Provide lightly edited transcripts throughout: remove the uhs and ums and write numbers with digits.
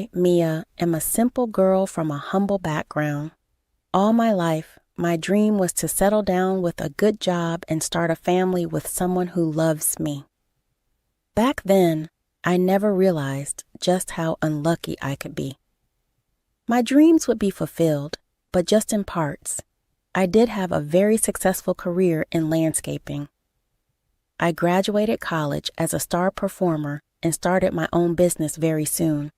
I, Mia, am a simple girl from a humble background. All my life, my dream was to settle down with a good job and start a family with someone who loves me. Back then, I never realized just how unlucky I could be. My dreams would be fulfilled, but just in parts. I did have a very successful career in landscaping. I graduated college as a star performer and started my own business very soon.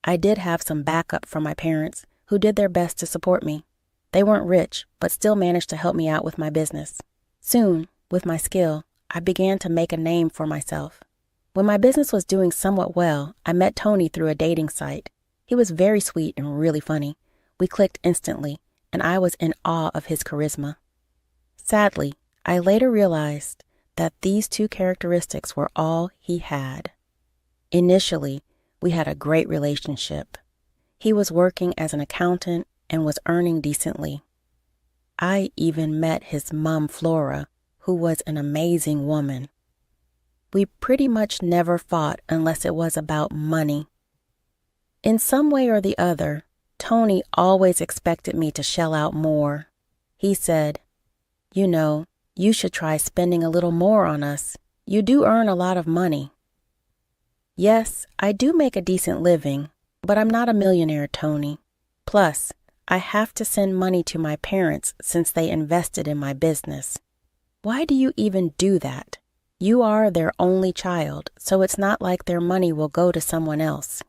I did have some backup from my parents, who did their best to support me. They weren't rich, but still managed to help me out with my business. Soon, with my skill, I began to make a name for myself. When my business was doing somewhat well, I met Tony through a dating site. He was very sweet and really funny. We clicked instantly, and I was in awe of his charisma. Sadly, I later realized that these two characteristics were all he had. Initially, we had a great relationship. He was working as an accountant and was earning decently. I even met his mom, Flora, who was an amazing woman. We pretty much never fought unless it was about money. In some way or the other, Tony always expected me to shell out more. He said, "You know, you should try spending a little more on us. You do earn a lot of money." Yes, I do make a decent living, but I'm not a millionaire, Tony. Plus, I have to send money to my parents since they invested in my business. Why do you even do that? You are their only child, so it's not like their money will go to someone else.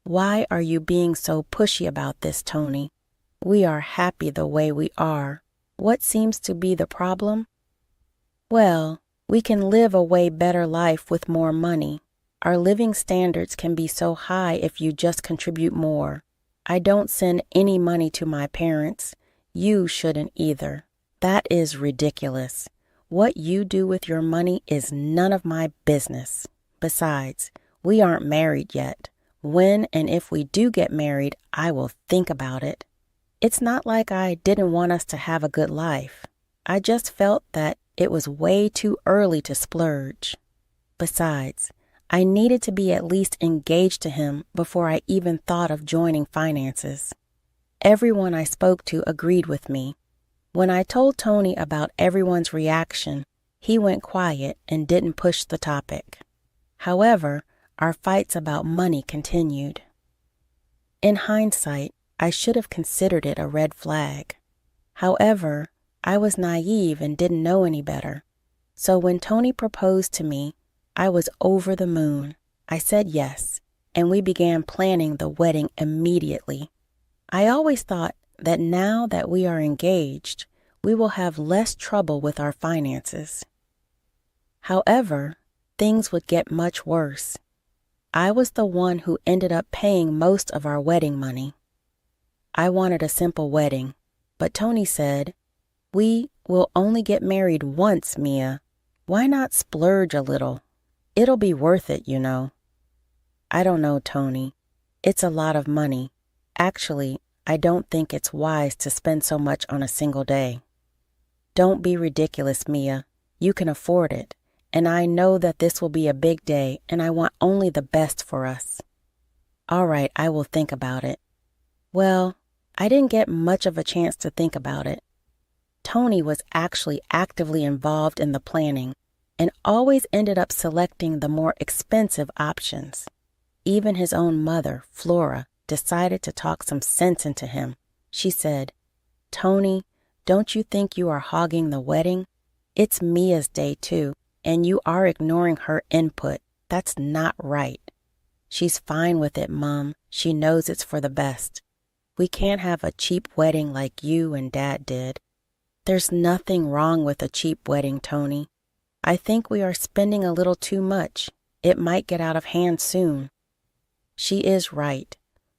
Why are you being so pushy about this, Tony? We are happy the way we are. What seems to be the problem? Well, we can live a way better life with more money. Our living standards can be so high if you just contribute more. I don't send any money to my parents. You shouldn't either. That is ridiculous. What you do with your money is none of my business. Besides, we aren't married yet. When and if we do get married, I will think about it. It's not like I didn't want us to have a good life. I just felt that it was way too early to splurge. Besides, I needed to be at least engaged to him before I even thought of joining finances. Everyone I spoke to agreed with me. When I told Tony about everyone's reaction, he went quiet and didn't push the topic. However, our fights about money continued. In hindsight, I should have considered it a red flag. However, I was naive and didn't know any better. So when Tony proposed to me, I was over the moon. I said yes, and we began planning the wedding immediately. I always thought that now that we are engaged, we will have less trouble with our finances. However, things would get much worse. I was the one who ended up paying most of our wedding money. I wanted a simple wedding, but Tony said, "We will only get married once, Mia. Why not splurge a little? It'll be worth it, you know." I don't know, Tony. It's a lot of money. Actually, I don't think it's wise to spend so much on a single day. Don't be ridiculous, Mia. You can afford it. And I know that this will be a big day, and I want only the best for us. All right, I will think about it. Well, I didn't get much of a chance to think about it. Tony was actually actively involved in the planning and always ended up selecting the more expensive options. Even his own mother, Flora, decided to talk some sense into him. She said, "Tony, don't you think you are hogging the wedding? It's Mia's day too. And you are ignoring her input. That's not right." "She's fine with it, Mom. She knows it's for the best. We can't have a cheap wedding like you and Dad did." "There's nothing wrong with a cheap wedding, Tony. I think we are spending a little too much. It might get out of hand soon." She is right.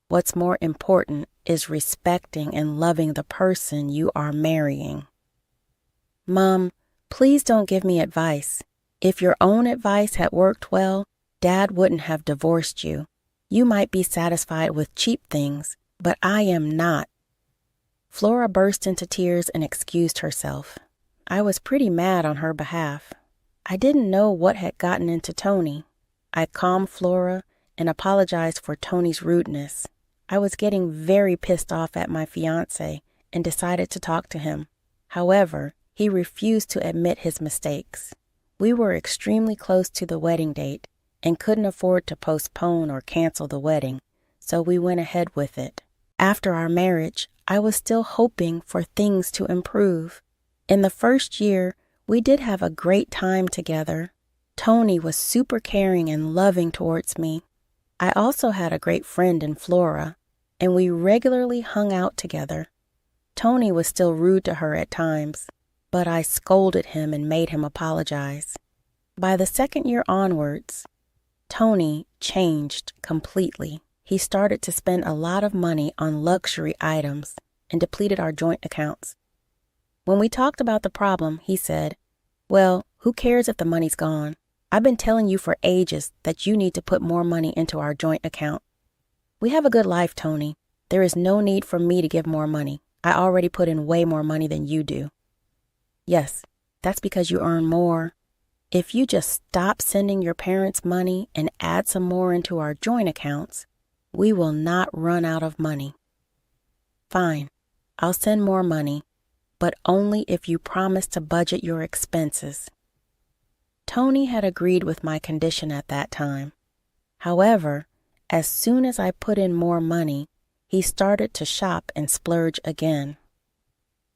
What's more important is respecting and loving the person you are marrying. Mom, please don't give me advice. If your own advice had worked well, Dad wouldn't have divorced you. You might be satisfied with cheap things, but I am not. Flora burst into tears and excused herself. I was pretty mad on her behalf. I didn't know what had gotten into Tony. I calmed Flora and apologized for Tony's rudeness. I was getting very pissed off at my fiancé and decided to talk to him. However, he refused to admit his mistakes. We were extremely close to the wedding date and couldn't afford to postpone or cancel the wedding, so we went ahead with it. After our marriage, I was still hoping for things to improve. In the first year, we did have a great time together. Tony was super caring and loving towards me. I also had a great friend in Flora, and we regularly hung out together. Tony was still rude to her at times, but I scolded him and made him apologize. By the second year onwards, Tony changed completely. He started to spend a lot of money on luxury items and depleted our joint accounts. When we talked about the problem, he said, "Well, who cares if the money's gone? I've been telling you for ages that you need to put more money into our joint account. We have a good life, Tony. There is no need for me to give more money. I already put in way more money than you do." Yes, that's because you earn more. If you just stop sending your parents money and add some more into our joint accounts, we will not run out of money. Fine, I'll send more money, but only if you promise to budget your expenses. Tony had agreed with my condition at that time. However, as soon as I put in more money, he started to shop and splurge again.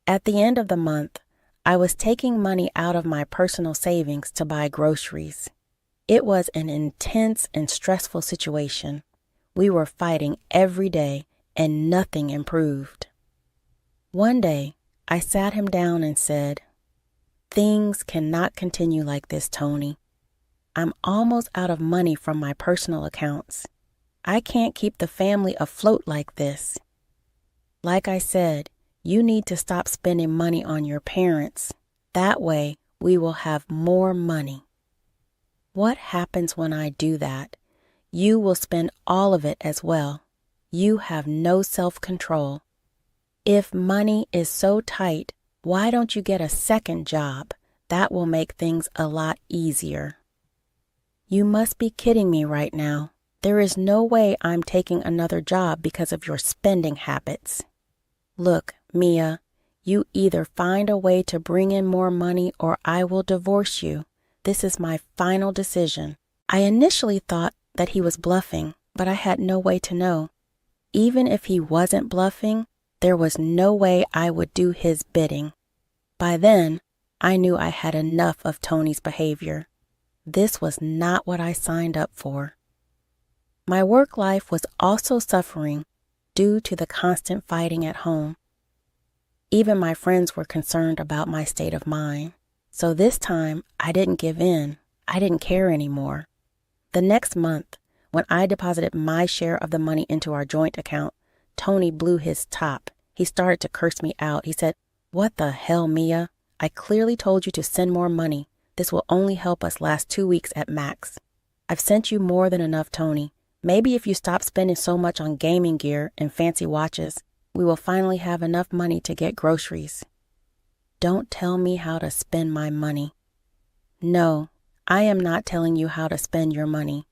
At the end of the month, I was taking money out of my personal savings to buy groceries. It was an intense and stressful situation. We were fighting every day and nothing improved. One day, I sat him down and said, "Things cannot continue like this, Tony. I'm almost out of money from my personal accounts. I can't keep the family afloat like this. Like I said, you need to stop spending money on your parents. That way, we will have more money. What happens when I do that? You will spend all of it as well. You have no self-control. If money is so tight, why don't you get a second job? That will make things a lot easier." You must be kidding me right now. There is no way I'm taking another job because of your spending habits. Look, Mia, you either find a way to bring in more money or I will divorce you. This is my final decision. I initially thought that he was bluffing, but I had no way to know. Even if he wasn't bluffing, there was no way I would do his bidding. By then, I knew I had enough of Tony's behavior. This was not what I signed up for. My work life was also suffering due to the constant fighting at home. Even my friends were concerned about my state of mind. So this time, I didn't give in. I didn't care anymore. The next month, when I deposited my share of the money into our joint account, Tony blew his top. He started to curse me out. He said, "What the hell, Mia? I clearly told you to send more money. This will only help us last 2 weeks at max. I've sent you more than enough, Tony. Maybe if you stop spending so much on gaming gear and fancy watches, we will finally have enough money to get groceries. Don't tell me how to spend my money." No, I am not telling you how to spend your money.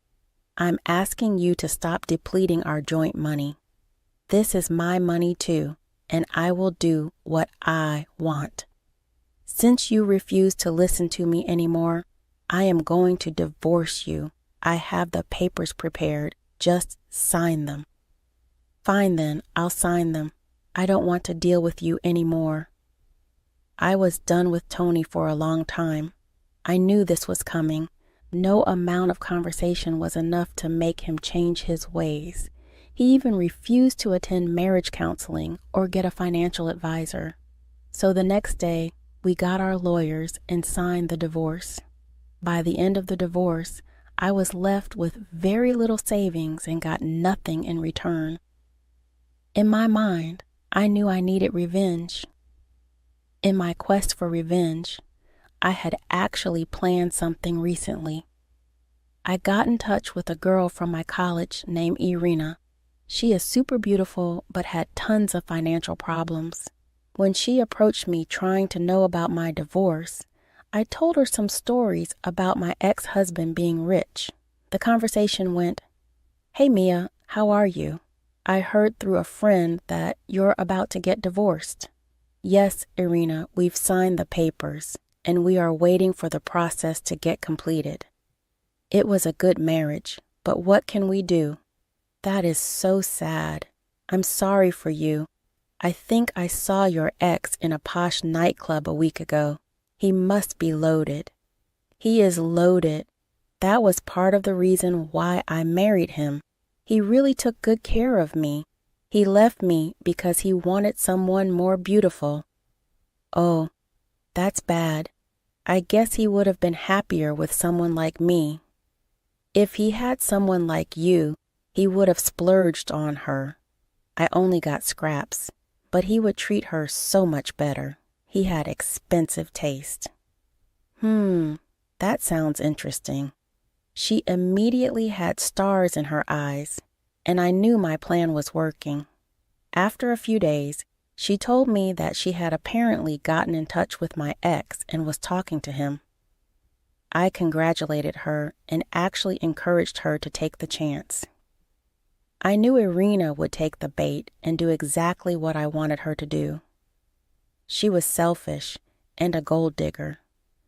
I'm asking you to stop depleting our joint money. This is my money too, and I will do what I want. Since you refuse to listen to me anymore, I am going to divorce you. I have the papers prepared. Just sign them. Fine then, I'll sign them. I don't want to deal with you anymore. I was done with Tony for a long time. I knew this was coming. No amount of conversation was enough to make him change his ways. He even refused to attend marriage counseling or get a financial advisor. So the next day, we got our lawyers and signed the divorce. By the end of the divorce, I was left with very little savings and got nothing in return. In my mind, I knew I needed revenge. In my quest for revenge, I had actually planned something recently. I got in touch with a girl from my college named Irina. She is super beautiful but had tons of financial problems. When she approached me trying to know about my divorce, I told her some stories about my ex-husband being rich. The conversation went, Hey Mia, how are you? I heard through a friend that you're about to get divorced. Yes, Irina, we've signed the papers, and we are waiting for the process to get completed. It was a good marriage, but what can we do? That is so sad. I'm sorry for you. I think I saw your ex in a posh nightclub a week ago. He must be loaded. He is loaded. That was part of the reason why I married him. He really took good care of me. He left me because he wanted someone more beautiful. Oh, that's bad. I guess he would have been happier with someone like me. If he had someone like you, he would have splurged on her. I only got scraps, but he would treat her so much better. He had expensive taste. That sounds interesting. She immediately had stars in her eyes, and I knew my plan was working. After a few days, she told me that she had apparently gotten in touch with my ex and was talking to him. I congratulated her and actually encouraged her to take the chance. I knew Irina would take the bait and do exactly what I wanted her to do. She was selfish and a gold digger,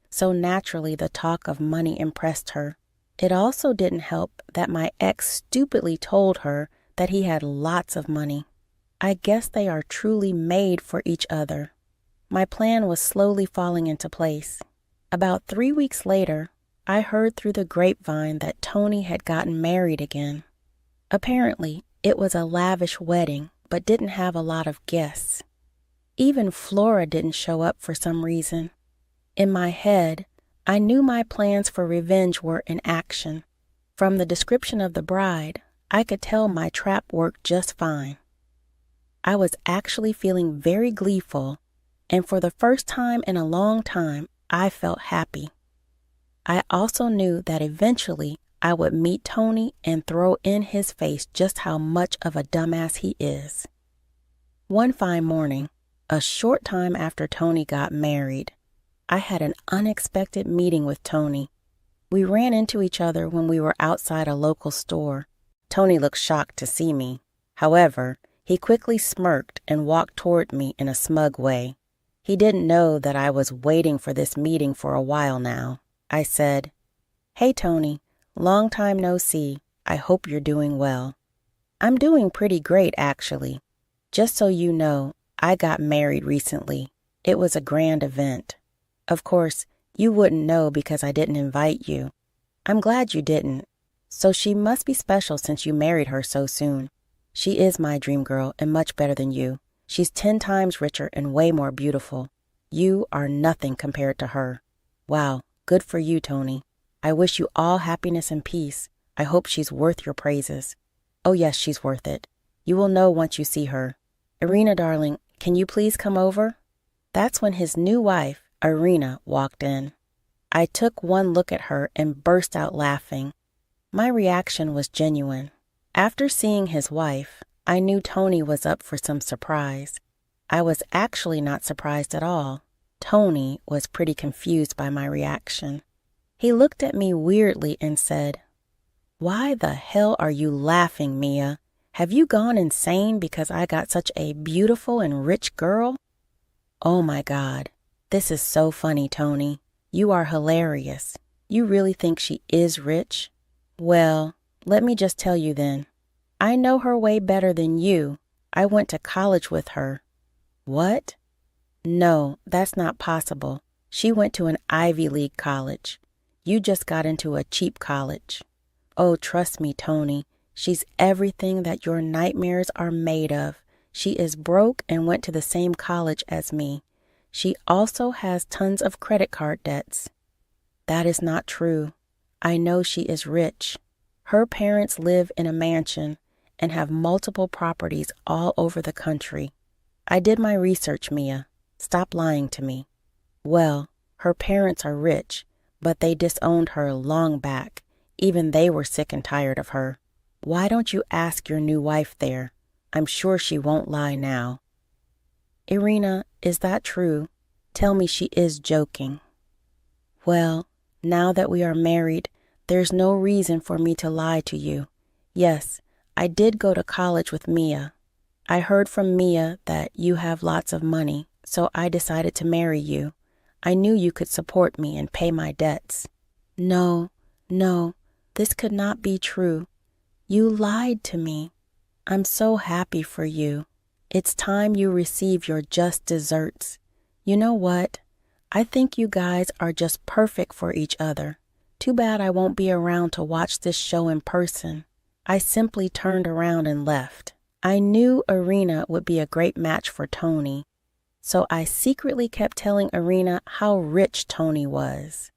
so naturally the talk of money impressed her. It also didn't help that my ex stupidly told her that he had lots of money. I guess they are truly made for each other. My plan was slowly falling into place. About 3 weeks later, I heard through the grapevine that Tony had gotten married again. Apparently, it was a lavish wedding, but didn't have a lot of guests. Even Flora didn't show up for some reason. In my head, I knew my plans for revenge were in action. From the description of the bride, I could tell my trap worked just fine. I was actually feeling very gleeful, and for the first time in a long time, I felt happy. I also knew that eventually I would meet Tony and throw in his face just how much of a dumbass he is. One fine morning, a short time after Tony got married, I had an unexpected meeting with Tony. We ran into each other when we were outside a local store. Tony looked shocked to see me. However, he quickly smirked and walked toward me in a smug way. He didn't know that I was waiting for this meeting for a while now. I said, "Hey Tony, long time no see. I hope you're doing well." "I'm doing pretty great, actually. Just so you know, I got married recently. It was a grand event. Of course, you wouldn't know because I didn't invite you. I'm glad you didn't. So she must be special since you married her so soon. She is my dream girl and much better than you. She's 10 times richer and way more beautiful. You are nothing compared to her. Wow, good for you, Tony. I wish you all happiness and peace. I hope she's worth your praises." "Oh yes, she's worth it. You will know once you see her. Irina, darling, can you please come over?" That's when his new wife, Irina, walked in. I took one look at her and burst out laughing. My reaction was genuine. After seeing his wife, I knew Tony was up for some surprise. I was actually not surprised at all. Tony was pretty confused by my reaction. He looked at me weirdly and said, "Why the hell are you laughing, Mia? Have you gone insane because I got such a beautiful and rich girl?" "Oh my God. This is so funny, Tony. You are hilarious. You really think she is rich? Well, let me just tell you then. I know her way better than you. I went to college with her." "What?" "No, that's not possible. She went to an Ivy League college. You just got into a cheap college." "Oh, trust me, Tony. She's everything that your nightmares are made of. She is broke and went to the same college as me. She also has tons of credit card debts." "That is not true. I know she is rich. Her parents live in a mansion and have multiple properties all over the country. I did my research, Mia. Stop lying to me." "Well, her parents are rich, but they disowned her long back. Even they were sick and tired of her. Why don't you ask your new wife there? I'm sure she won't lie now." "Irina, is that true? Tell me she is joking." "Well, now that we are married, there's no reason for me to lie to you. Yes, I did go to college with Mia. I heard from Mia that you have lots of money, so I decided to marry you. I knew you could support me and pay my debts. No, no, this could not be true. You lied to me. I'm so happy for you. It's time you receive your just desserts. You know what? I think you guys are just perfect for each other. Too bad I won't be around to watch this show in person. I simply turned around and left. I knew Irina would be a great match for Tony, so I secretly kept telling Irina how rich Tony was.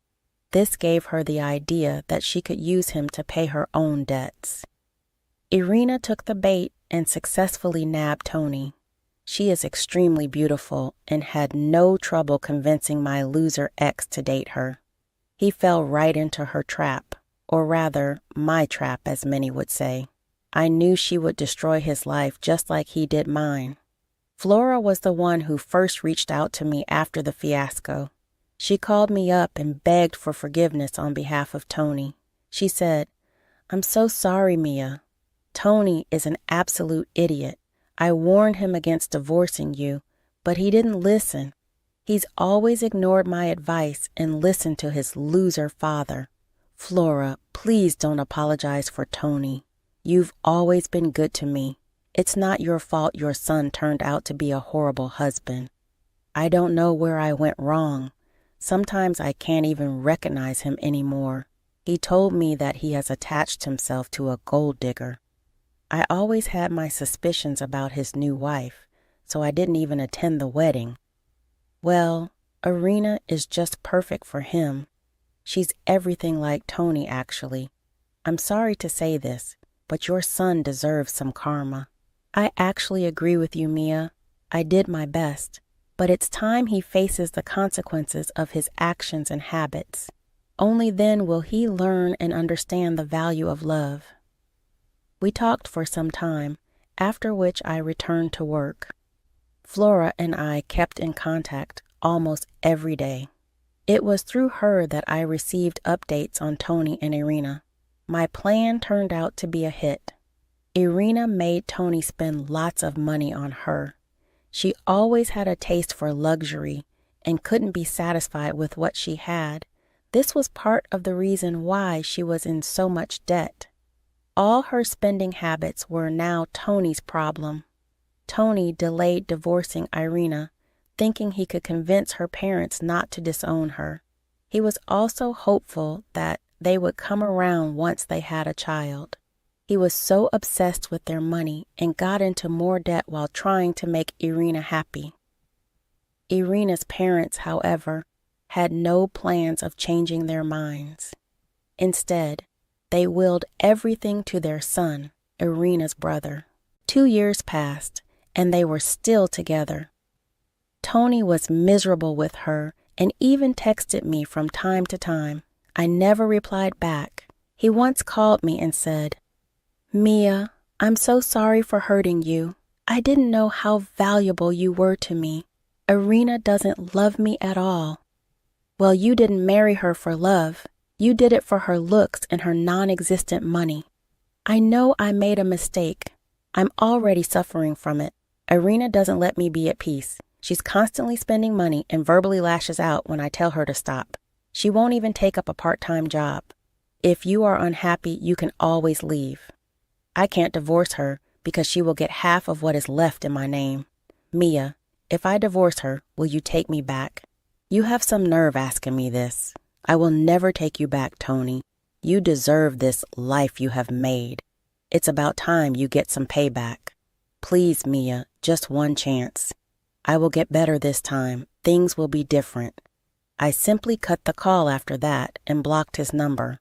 This gave her the idea that she could use him to pay her own debts. Irina took the bait and successfully nabbed Tony. She is extremely beautiful and had no trouble convincing my loser ex to date her. He fell right into her trap, or rather, my trap, as many would say. I knew she would destroy his life just like he did mine. Flora was the one who first reached out to me after the fiasco. She called me up and begged for forgiveness on behalf of Tony. She said, "I'm so sorry, Mia. Tony is an absolute idiot. I warned him against divorcing you, but he didn't listen. He's always ignored my advice and listened to his loser father. Flora, please don't apologize for Tony. You've always been good to me. It's not your fault your son turned out to be a horrible husband. I don't know where I went wrong. Sometimes I can't even recognize him anymore. He told me that he has attached himself to a gold digger. I always had my suspicions about his new wife, so I didn't even attend the wedding. Well, Irina is just perfect for him. She's everything like Tony, actually. I'm sorry to say this, but your son deserves some karma. I actually agree with you, Mia. I did my best, but it's time he faces the consequences of his actions and habits. Only then will he learn and understand the value of love." We talked for some time, after which I returned to work. Flora and I kept in contact almost every day. It was through her that I received updates on Tony and Irina. My plan turned out to be a hit. Irina made Tony spend lots of money on her. She always had a taste for luxury and couldn't be satisfied with what she had. This was part of the reason why she was in so much debt. All her spending habits were now Tony's problem. Tony delayed divorcing Irina, thinking he could convince her parents not to disown her. He was also hopeful that they would come around once they had a child. He was so obsessed with their money and got into more debt while trying to make Irina happy. Irina's parents, however, had no plans of changing their minds. Instead, they willed everything to their son, Irina's brother. 2 years passed, and they were still together. Tony was miserable with her and even texted me from time to time. I never replied back. He once called me and said, "Mia, I'm so sorry for hurting you. I didn't know how valuable you were to me. Irina doesn't love me at all." Well, you didn't marry her for love. You did it for her looks and her non-existent money. I know I made a mistake. I'm already suffering from it. Irina doesn't let me be at peace. She's constantly spending money and verbally lashes out when I tell her to stop. She won't even take up a part-time job. If you are unhappy, you can always leave. I can't divorce her because she will get half of what is left in my name. Mia, if I divorce her, will you take me back? You have some nerve asking me this. I will never take you back, Tony. You deserve this life you have made. It's about time you get some payback. Please, Mia, just one chance. I will get better this time. Things will be different. I simply cut the call after that and blocked his number.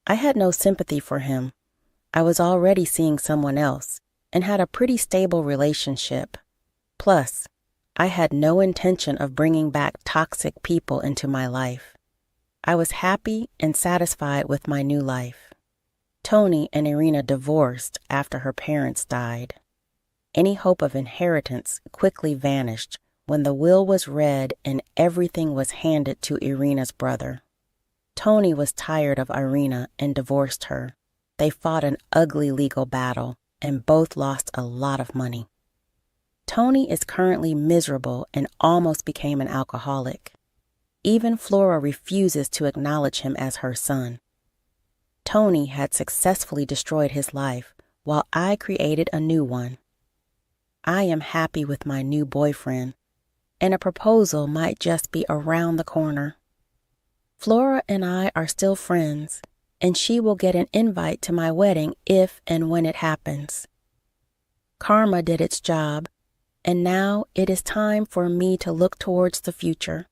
I had no sympathy for him. I was already seeing someone else and had a pretty stable relationship. Plus, I had no intention of bringing back toxic people into my life. I was happy and satisfied with my new life. Tony and Irina divorced after her parents died. Any hope of inheritance quickly vanished when the will was read and everything was handed to Irina's brother. Tony was tired of Irina and divorced her. They fought an ugly legal battle and both lost a lot of money. Tony is currently miserable and almost became an alcoholic. Even Flora refuses to acknowledge him as her son. Tony had successfully destroyed his life while I created a new one. I am happy with my new boyfriend, and a proposal might just be around the corner. Flora and I are still friends, and she will get an invite to my wedding if and when it happens. Karma did its job, and now it is time for me to look towards the future.